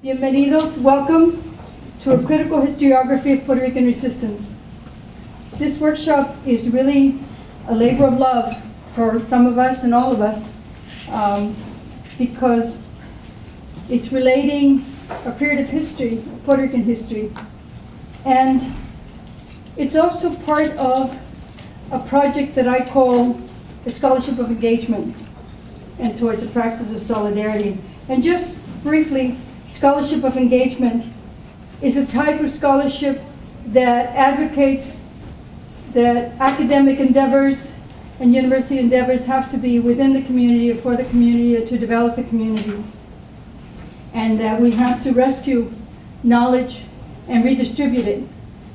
Bienvenidos, welcome to a critical historiography of Puerto Rican resistance. This workshop is really a labor of love for some of us and all of us because it's relating a period of history, Puerto Rican history, and it's also part of a project that I call the Scholarship of Engagement and towards a praxis of solidarity. And just briefly, Scholarship of Engagement is a type of scholarship that advocates that academic endeavors and university endeavors have to be within the community or for the community or to develop the community. And that we have to rescue knowledge and redistribute it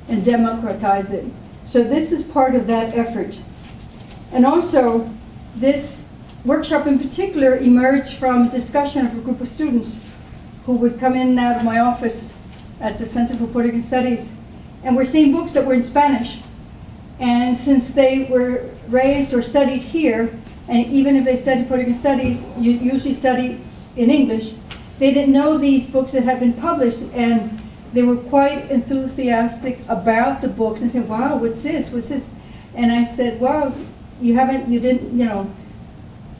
and democratize it. So this is part of that effort. And also, this workshop in particular emerged from a discussion of a group of students who would come in and out of my office at the Center for Puerto Rican Studies, and we're seeing books that were in Spanish. And since they were raised or studied here, and even if they studied Puerto Rican studies, you usually study in English, they didn't know these books that had been published, and they were quite enthusiastic about the books and said, wow, what's this, what's this? And I said, wow, you didn't,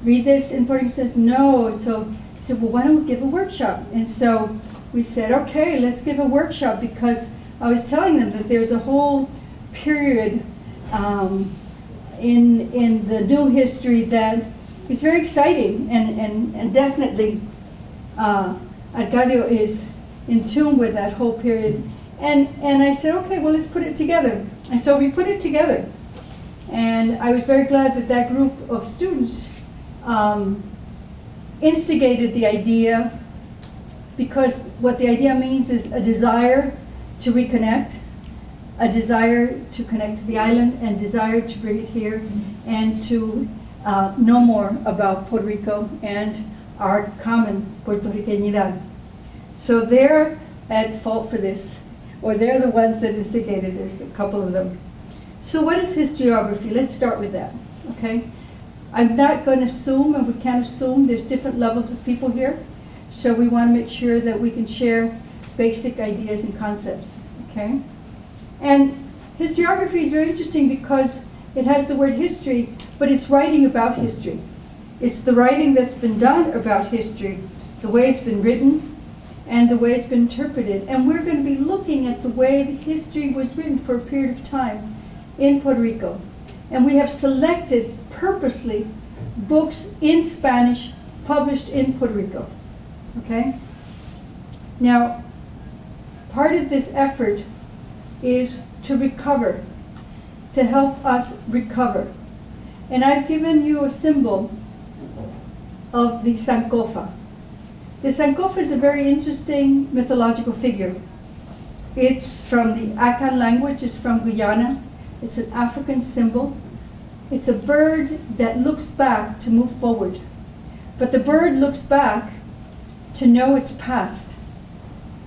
read this in Puerto Rican? He says, no. And so I said, well, why don't we give a workshop? And so we said, okay, let's give a workshop, because I was telling them that there's a whole period in the new history that is very exciting, and definitely Arcadio is in tune with that whole period. And I said, okay, well, let's put it together. And so we put it together. And I was very glad that that group of students instigated the idea, because what the idea means is a desire to reconnect, a desire to connect to the island, and desire to bring it here and to know more about Puerto Rico and our common Puerto Ricanidad. So they're at fault for this, or they're the ones that instigated. There's a couple of them. So what is historiography? Let's start with that, okay? I'm not going to assume, and we can't assume, there's different levels of people here. So we want to make sure that we can share basic ideas and concepts, okay? And historiography is very interesting because it has the word history, but it's writing about history. It's the writing that's been done about history, the way it's been written, and the way it's been interpreted. And we're going to be looking at the way the history was written for a period of time in Puerto Rico. And we have selected purposely books in Spanish published in Puerto Rico, okay? Now, part of this effort is to recover, to help us recover. And I've given you a symbol of the Sankofa. The Sankofa is a very interesting mythological figure. It's from the Akan language, it's from Guyana. It's an African symbol. It's a bird that looks back to move forward. But the bird looks back to know its past,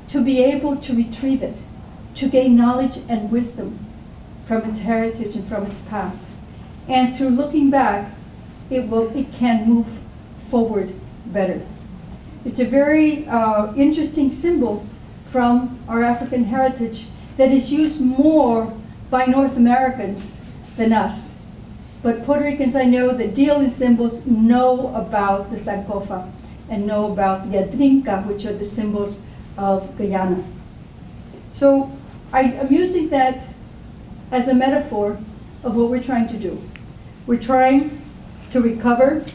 to be able to retrieve it, to gain knowledge and wisdom from its heritage and from its path. And through looking back, it can move forward better. It's a very interesting symbol from our African heritage that is used more by North Americans than us. But Puerto Ricans I know that deal in symbols know about the Sankofa and know about the Adrinka, which are the symbols of Guyana. So I'm using that as a metaphor of what we're trying to do. We're trying to recover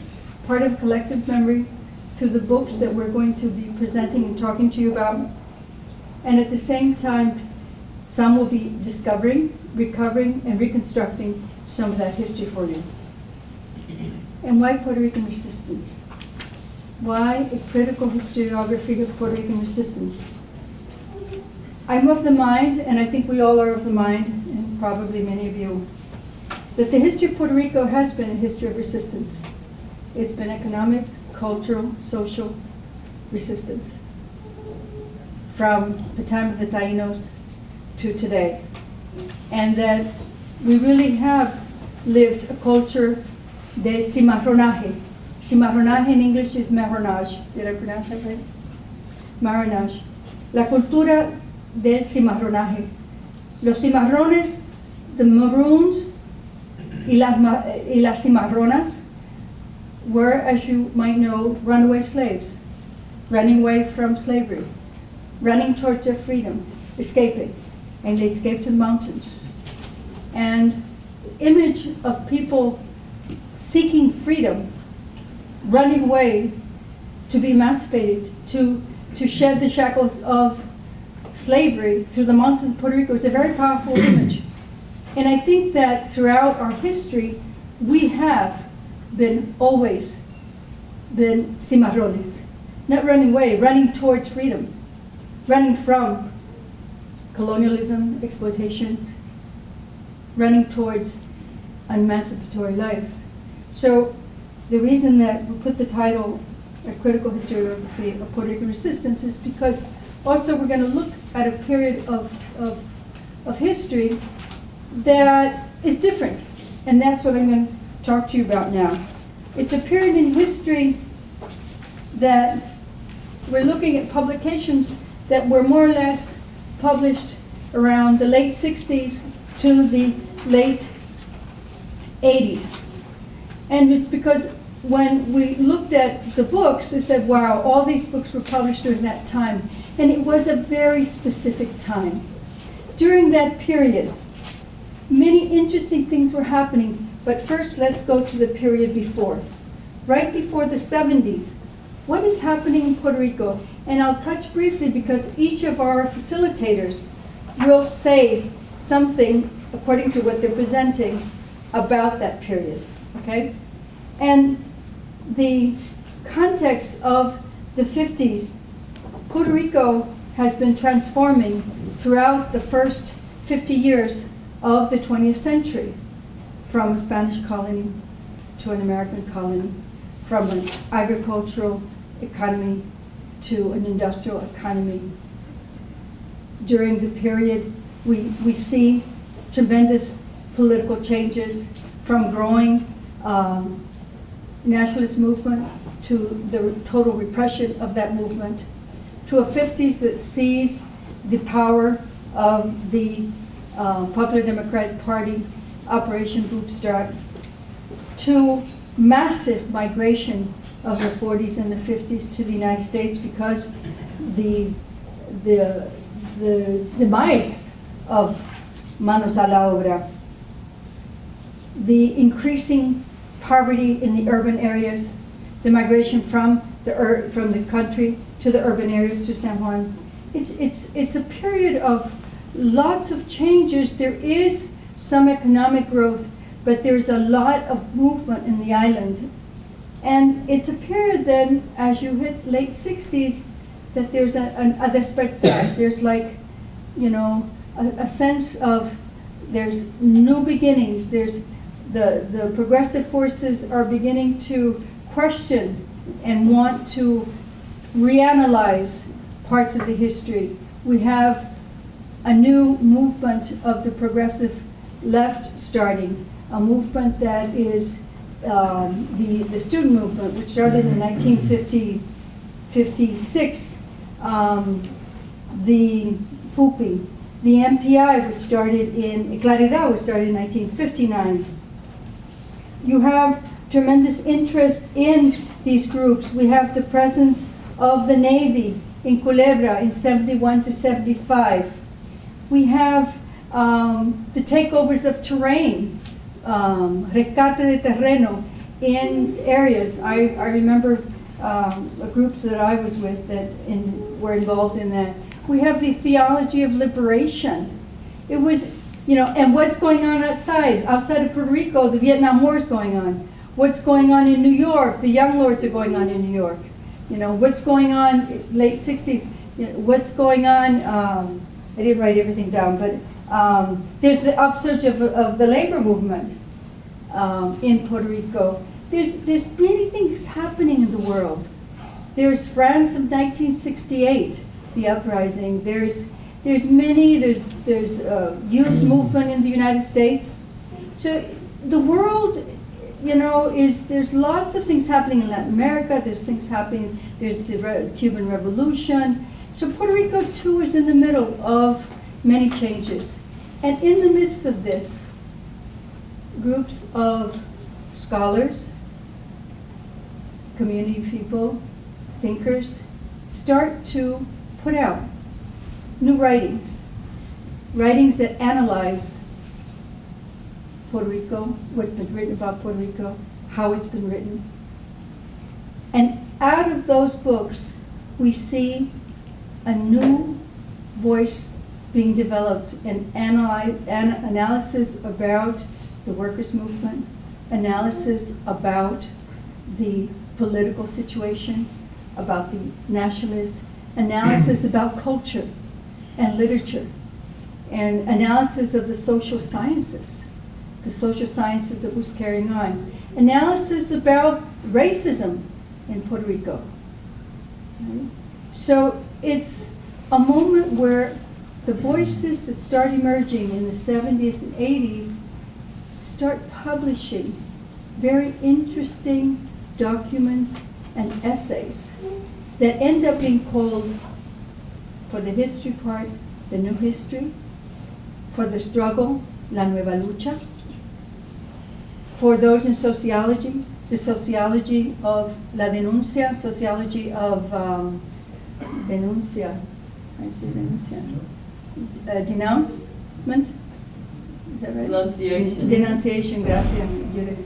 part of collective memory through the books that we're going to be presenting and talking to you about. And at the same time, some will be discovering, recovering, and reconstructing some of that history for you. And why Puerto Rican resistance? Why a critical historiography of Puerto Rican resistance? I'm of the mind, and I think we all are of the mind, and probably many of you, that the history of Puerto Rico has been a history of resistance. It's been economic, cultural, social resistance from the time of the Taínos to today. And that we really have lived a culture de cimarronaje. Cimarronaje in English is marronage. Did I pronounce that right? Marronage. La cultura del cimarronaje. Los cimarrones, the maroons, y las cimarronas were, as you might know, runaway slaves, running away from slavery, running towards their freedom, escaping, and they escaped to the mountains. And the image of people seeking freedom, running away to be emancipated, to shed the shackles of slavery through the mountains of Puerto Rico is a very powerful image. And I think that throughout our history, we have always been cimarrones, not running away, running towards freedom, running from colonialism, exploitation, running towards an emancipatory life. So the reason that we put the title A Critical Historiography of Puerto Rican Resistance is because also we're going to look at a period of history that is different. And that's what I'm going to talk to you about now. It's a period in history that we're looking at publications that were more or less published around the late 60s to the late 80s. And it's because when we looked at the books, we said, wow, all these books were published during that time. And it was a very specific time. During that period, many interesting things were happening, but first let's go to the period before. Right before the 70s, what is happening in Puerto Rico? And I'll touch briefly because each of our facilitators will say something according to what they're presenting about that period, okay? And the context of the 50s, Puerto Rico has been transforming throughout the first 50 years of the 20th century, from a Spanish colony to an American colony, from an agricultural economy to an industrial economy. During the period, we see tremendous political changes, from growing nationalist movement to the total repression of that movement, to a 50s that sees the power of the Popular Democratic Party, Operation Bootstrap, to massive migration of the 40s and the 50s to the United States because the demise of manos a la obra, the increasing poverty in the urban areas, the migration from the country to the urban areas to San Juan. It's a period of lots of changes. There is some economic growth, but there's a lot of movement in the island. And it's a period then, as you hit late 60s, that there's a despertar. There's like, you know, a sense of there's new beginnings. There's the progressive forces are beginning to question and want to reanalyze parts of the history. We have a new movement of the progressive left starting, a movement that is the student movement, which started in 1956, the FUPI, the MPI, which started in Claridad, which started in 1959. You have tremendous interest in these groups. We have the presence of the Navy in Culebra in 71 to 75. We have the takeovers of terrain, rescate de terreno in areas. I remember groups that I was with that were involved in that. We have the theology of liberation. It was, you know, and what's going on outside of Puerto Rico, the Vietnam War is going on. What's going on in New York, the Young Lords are going on in New York. You know, what's going on, late 60s, you know, what's going on, I didn't write everything down, but there's the upsurge of the labor movement in Puerto Rico. There's many things happening in the world. There's France of 1968, the uprising. There's youth movement in the United States. So the world, you know, there's lots of things happening in Latin America. There's things happening. There's the Cuban Revolution. So Puerto Rico too is in the middle of many changes. And in the midst of this, groups of scholars, community people, thinkers, start to put out new writings that analyze Puerto Rico, what's been written about Puerto Rico, how it's been written. And out of those books, we see a new voice being developed, an analysis about the workers' movement, analysis about the political situation, about the nationalists, analysis about culture and literature, and analysis of the social sciences that was carrying on, analysis about racism in Puerto Rico. Right? So it's a moment where the voices that start emerging in the 70s and 80s start publishing very interesting documents and essays that end up being called, for the history part, the new history, for the struggle, la nueva lucha, for those in sociology, the sociology of la denuncia, sociology of denuncia, I say denuncia, denouncement, is that right? Denunciation. Denunciation, gracias, Judith.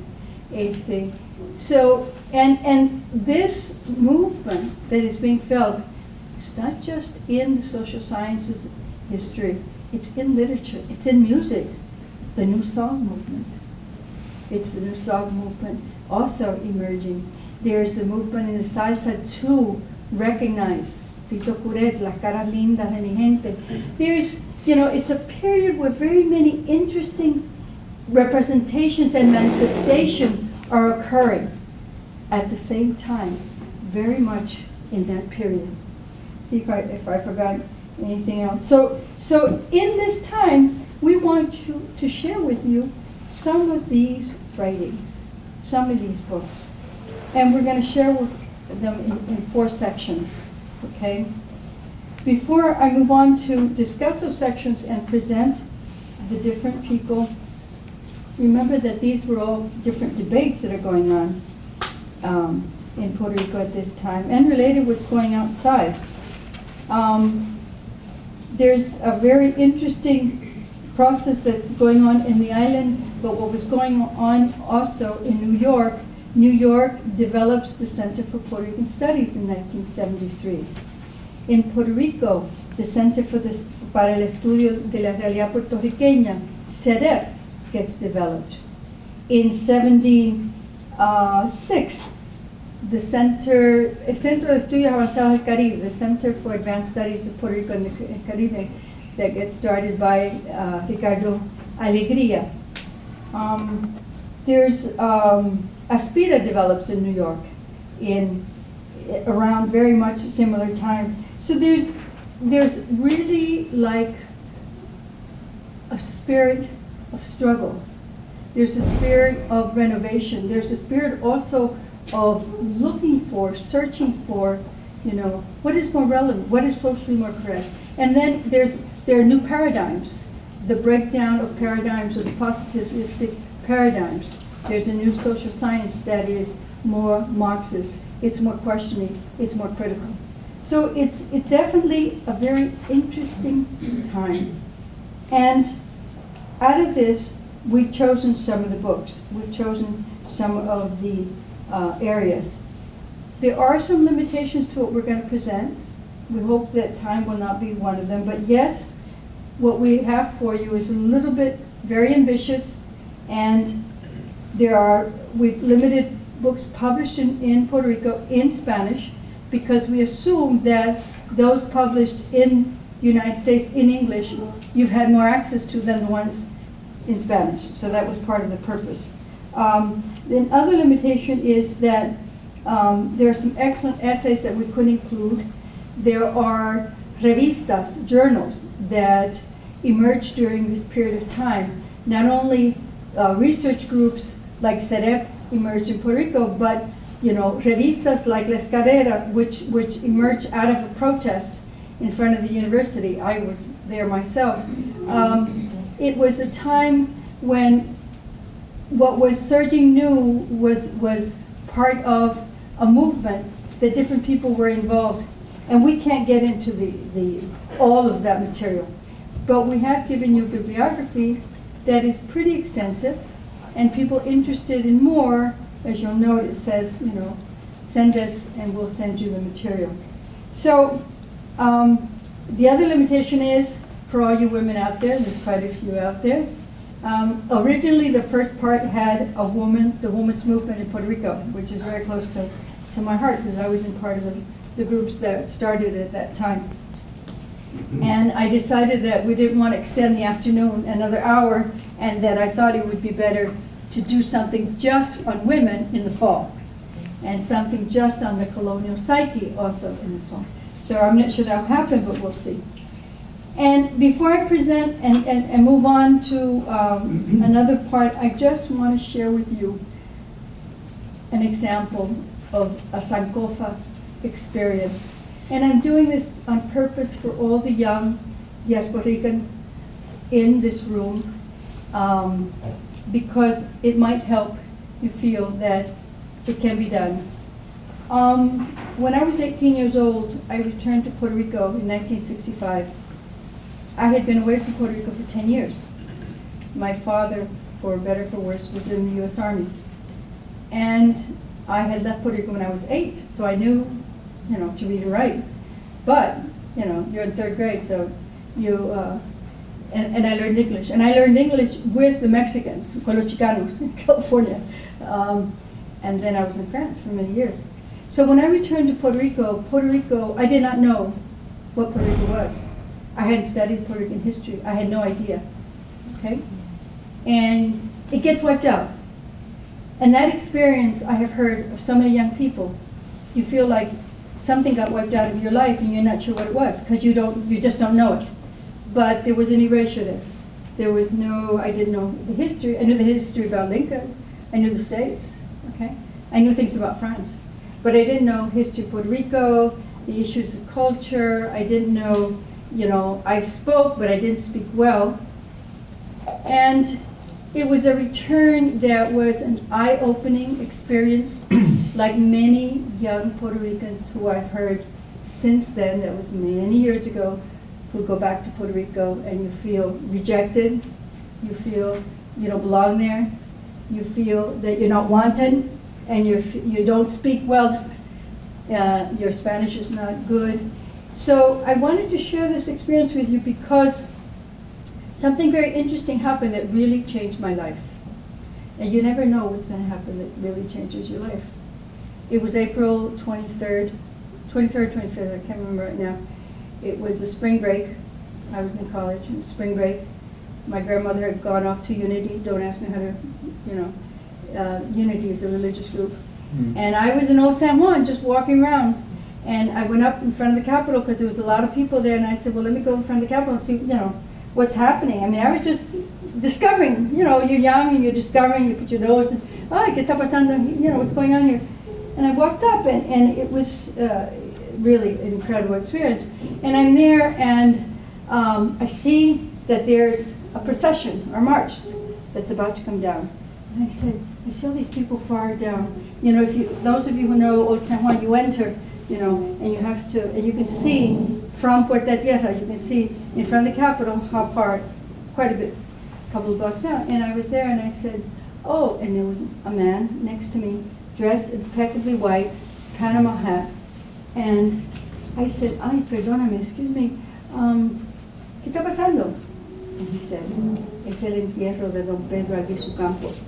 So, and this movement that is being felt, it's not just in the social sciences history, it's in literature, it's in music, the New Song movement. It's the New Song movement also emerging. There's a movement in the salsa to recognize Tito Curet, las caras lindas de mi gente. There's, it's a period where very many interesting representations and manifestations are occurring at the same time, very much in that period. See if I forgot anything else. So in this time, we want to share with you some of these writings, some of these books. And we're going to share them in 4 sections, okay? Before I move on to discuss those sections and present the different people, remember that these were all different debates that are going on in Puerto Rico at this time, and related what's going outside. There's a very interesting process that's going on in the island, but what was going on also in New York. New York develops the Center for Puerto Rican Studies in 1973. In Puerto Rico, the Center para el Estudio de la Realidad Puertorriqueña, CEREP, gets developed. In 1976, the Centro de Estudios Avanzados del Caribe, the Center for Advanced Studies of Puerto Rico and the Caribbean, that gets started by Ricardo Alegría. There's Aspira develops in New York in around very much similar time. So there's really like a spirit of struggle. There's a spirit of renovation. There's a spirit also of looking for, searching for, what is more relevant, what is socially more correct. And then there are new paradigms, the breakdown of paradigms or the positivistic paradigms. There's a new social science that is more Marxist, it's more questioning, it's more critical. So it's definitely a very interesting time. And out of this, we've chosen some of the books. We've chosen some of the areas. There are some limitations to what we're going to present. We hope that time will not be one of them. But yes, what we have for you is a little bit very ambitious, and we've limited books published in Puerto Rico in Spanish, because we assume that those published in the United States in English, you've had more access to than the ones in Spanish. So that was part of the purpose. The other limitation is that there are some excellent essays that we could include. There are revistas, journals, that emerged during this period of time. Not only research groups like CEREP emerged in Puerto Rico, but revistas like La Escalera, which emerged out of a protest in front of the university. I was there myself. It was a time when what was surging new was part of a movement that different people were involved. And we can't get into all of that material. But we have given you a bibliography that is pretty extensive, and people interested in more, as you'll note, it says, send us and we'll send you the material. So the other limitation is, for all you women out there, there's quite a few out there, originally the first part had the women's movement in Puerto Rico, which is very close to my heart, because I was in part of the groups that started at that time. And I decided that we didn't want to extend the afternoon another hour, and that I thought it would be better to do something just on women in the fall, and something just on the colonial psyche also in the fall. So I'm not sure that'll happen, but we'll see. And before I present and move on to another part, I just want to share with you an example of a Sankofa experience. And I'm doing this on purpose for all the young Puerto in this room, because it might help you feel that it can be done. When I was 18 years old, I returned to Puerto Rico in 1965. I had been away from Puerto Rico for 10 years. My father, for better or for worse, was in the US Army. And I had left Puerto Rico when I was 8, so I knew, to read and write. But, you're in 3rd grade, so you, and I learned English. And I learned English with the Mexicans, con los Chicanos in California. And then I was in France for many years. So when I returned to Puerto Rico, I did not know what Puerto Rico was. I hadn't studied Puerto Rican history. I had no idea, okay? And it gets wiped out. And that experience I have heard of so many young people. You feel like something got wiped out of your life and you're not sure what it was, because you just don't know it. But there was an erasure there. I didn't know the history. I knew the history about Lincoln. I knew the States, okay? I knew things about France. But I didn't know history of Puerto Rico, the issues of culture. I didn't know, I spoke, but I didn't speak well. And it was a return that was an eye-opening experience, like many young Puerto Ricans who I've heard since then, that was many years ago, who go back to Puerto Rico and you feel rejected, you feel you don't belong there, you feel that you're not wanted, and you don't speak well, your Spanish is not good. So I wanted to share this experience with you because something very interesting happened that really changed my life. And you never know what's going to happen that really changes your life. It was April 23rd, 25th, I can't remember right now. It was a spring break. I was in college, it was spring break. My grandmother had gone off to Unity. Don't ask me how to, Unity is a religious group. And I was in Old San Juan, just walking around. And I went up in front of the Capitol because there was a lot of people there, and I said, well, let me go in front of the Capitol and see, what's happening. I mean, I was just discovering, you're young and you're discovering, you put your nose and, ¿qué está pasando? What's going on here? And I walked up, and it was really an incredible experience. And I'm there, and I see that there's a procession or march that's about to come down. And I said, I see all these people far down. Those of you who know Old San Juan, you enter, and you have to, and you can see from Puerta Tierra, you can see in front of the Capitol how far, quite a bit, a couple of blocks down. And I was there, and I said, oh, and there was a man next to me, dressed impeccably white, Panama hat, and I said, ay, perdóname, excuse me, ¿qué está pasando? And he said, es el entierro de Don Pedro Albizu Campos.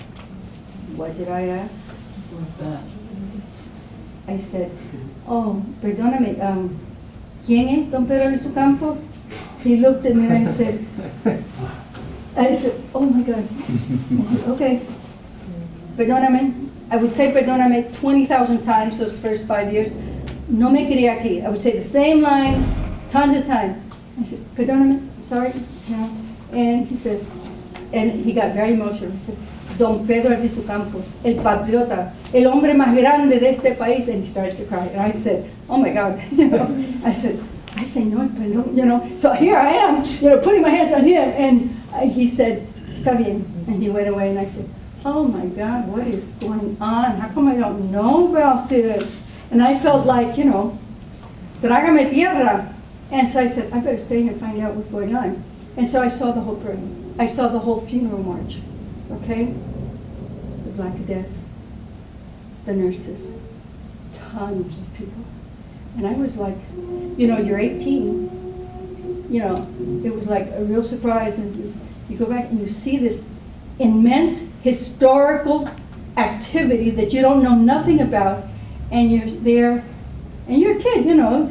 What did I ask? What's that? I said, oh, perdóname, ¿quién es Don Pedro Albizu Campos? He looked at me and I said, oh my God. I said, okay, perdóname. I would say perdóname 20,000 times those first 5 years. No me quería aquí. I would say the same line tons of times. I said, perdóname, sorry. And he says, and he got very emotional. He said, Don Pedro Albizu Campos, el patriota, el hombre más grande de este país. And he started to cry. And I said, oh my God. I said, I say, no, perdón, you know. So here I am, you know, putting my hands on him, and he said, está bien. And he went away, and I said, oh my God, what is going on? How come I don't know about this? And I felt like, you know, trágame tierra. And so I said, I better stay here and find out what's going on. And so I saw the whole parade. I saw the whole funeral march, okay? The Black Cadets, the nurses, tons of people. And I was like, you know, you're 18. You know, it was like a real surprise. And you go back and you see this immense historical activity that you don't know nothing about. And you're there, and you're a kid, you know,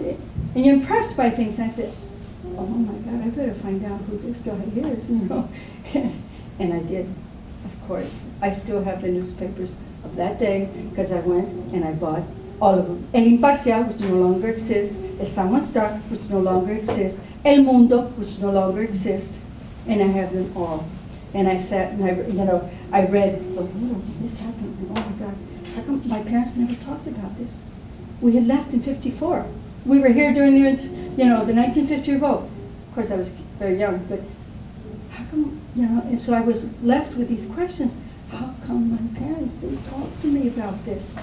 and you're impressed by things. And I said, oh my God, I better find out who this guy is, you know. And I did, of course. I still have the newspapers of that day because I went and I bought all of them. El Imparcial, which no longer exists. El San Juan Star, which no longer exists. El Mundo, which no longer exists. And I have them all. And I sat and I read, oh, this happened. And oh my God, how come my parents never talked about this? We had left in '54. We were here during the 1950 revolt. Of course, I was very young, but how come, you know, and so I was left with these questions. How come my parents didn't talk to me about this?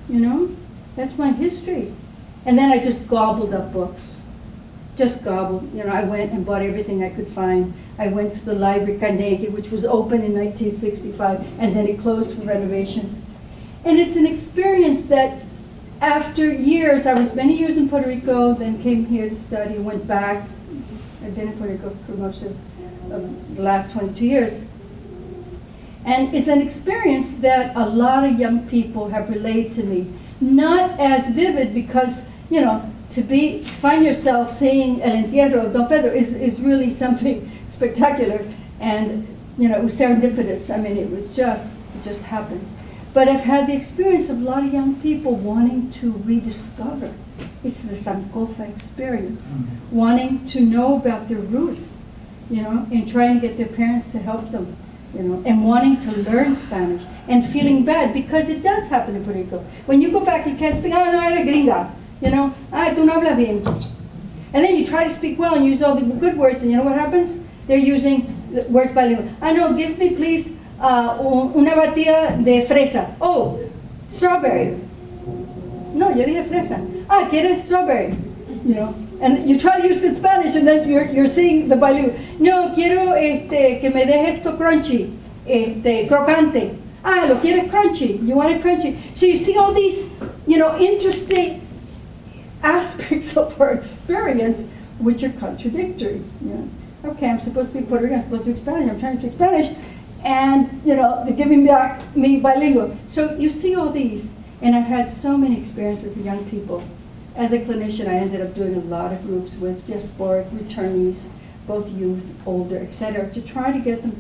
You know, that's my history. And then I just gobbled up books. Just gobbled. You know, I went and bought everything I could find. I went to the library Carnegie, which was open in 1965, and then it closed for renovations. And it's an experience that after years, I was many years in Puerto Rico, then came here to study, went back. I've been in Puerto Rico for most of the last 22 years. And it's an experience that a lot of young people have relayed to me. Not as vivid because, you know, find yourself seeing El Entierro of Don Pedro is really something spectacular. And, you know, it was serendipitous. I mean, it just happened. But I've had the experience of a lot of young people wanting to rediscover. It's the Sankofa experience, wanting to know about their roots, you know, and trying to get their parents to help them, you know, and wanting to learn Spanish and feeling bad because it does happen in Puerto Rico. When you go back, you can't speak, no, eres gringa, you know, tú no hablas bien. And then you try to speak well and use all the good words, and you know what happens? They're using words bilingual. No, give me please una batida de fresa. Oh, strawberry. No, yo dije fresa. ¿Quieres strawberry? You know, and you try to use good Spanish, and then you're seeing the bilingual. No, quiero que me dejes esto crunchy, crocante. Lo quieres crunchy. You want it crunchy. So you see all these, you know, interesting aspects of our experience, which are contradictory. You know? Okay, I'm supposed to be Puerto Rican. I'm supposed to speak Spanish. I'm trying to speak Spanish. And, you know, they're giving back me bilingual. So you see all these, and I've had so many experiences with young people. As a clinician, I ended up doing a lot of groups with diasporic returnees, both youth, older, etc., to try to get them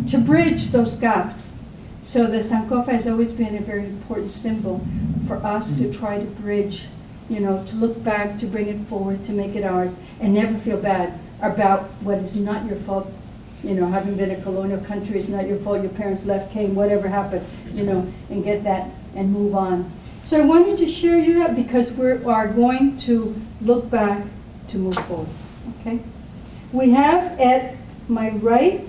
to bridge those gaps. So the Sankofa has always been a very important symbol for us to try to bridge, you know, to look back, to bring it forward, to make it ours, and never feel bad about what is not your fault. You know, having been a colonial country, it's not your fault, your parents left, came, whatever happened, you know, and get that and move on. So I wanted to share you that because we are going to look back to move forward, okay? We have at my right,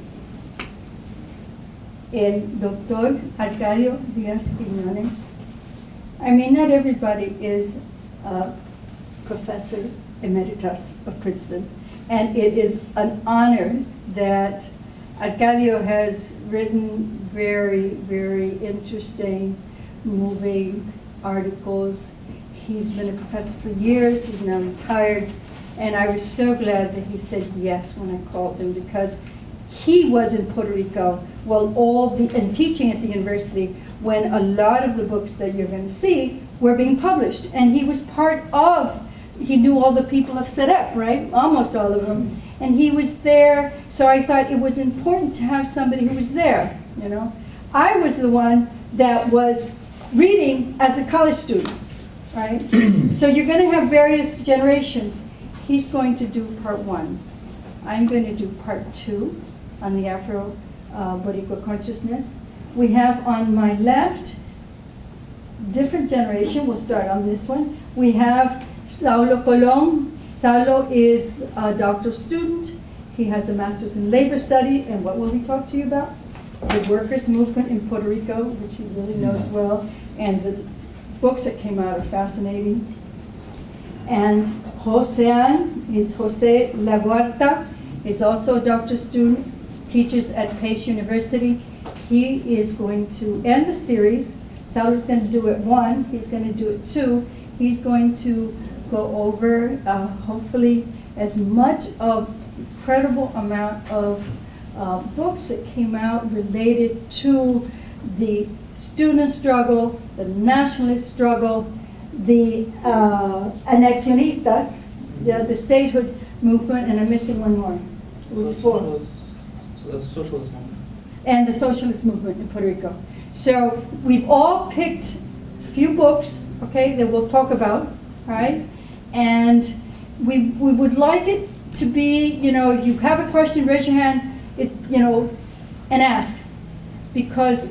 el Dr. Arcadio Díaz Quiñones. I mean, not everybody is a professor emeritus of Princeton, and it is an honor that Arcadio has written very, very interesting, moving articles. He's been a professor for years, he's now retired, and I was so glad that he said yes when I called him, because he was in Puerto Rico and teaching at the university when a lot of the books that you're going to see were being published, and he was he knew all the people of CEREP, right? Almost all of them. And he was there, so I thought it was important to have somebody who was there, you know? I was the one that was reading as a college student, right? So you're going to have various generations. He's going to do part 1. I'm going to do part 2 on the Afro-Boricua consciousness. We have on my left, different generation. We'll start on this one. We have Saulo Colón. Saulo is a doctoral student. He has a master's in labor study, and what will he talk to you about? The workers' movement in Puerto Rico, which he really knows well, and the books that came out are fascinating. And Josean is Jose Laguarta, is also a doctoral student, teaches at Pace University. He is going to end the series. Saulo's going to do it 1, he's going to do it 2. He's going to go over, hopefully, as much of incredible amount of books that came out related to the student struggle, the nationalist struggle, the annexionistas, the statehood movement, and I'm missing one more. It was 4. So that's socialist movement. And the socialist movement in Puerto Rico. So we've all picked a few books, okay, that we'll talk about, all right? And we would like it to be, you know, if you have a question, raise your hand, and ask. Because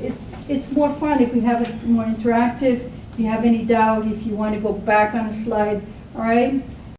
it's more fun if we have it more interactive. If you have any doubt, if you want to go back on a slide, all right?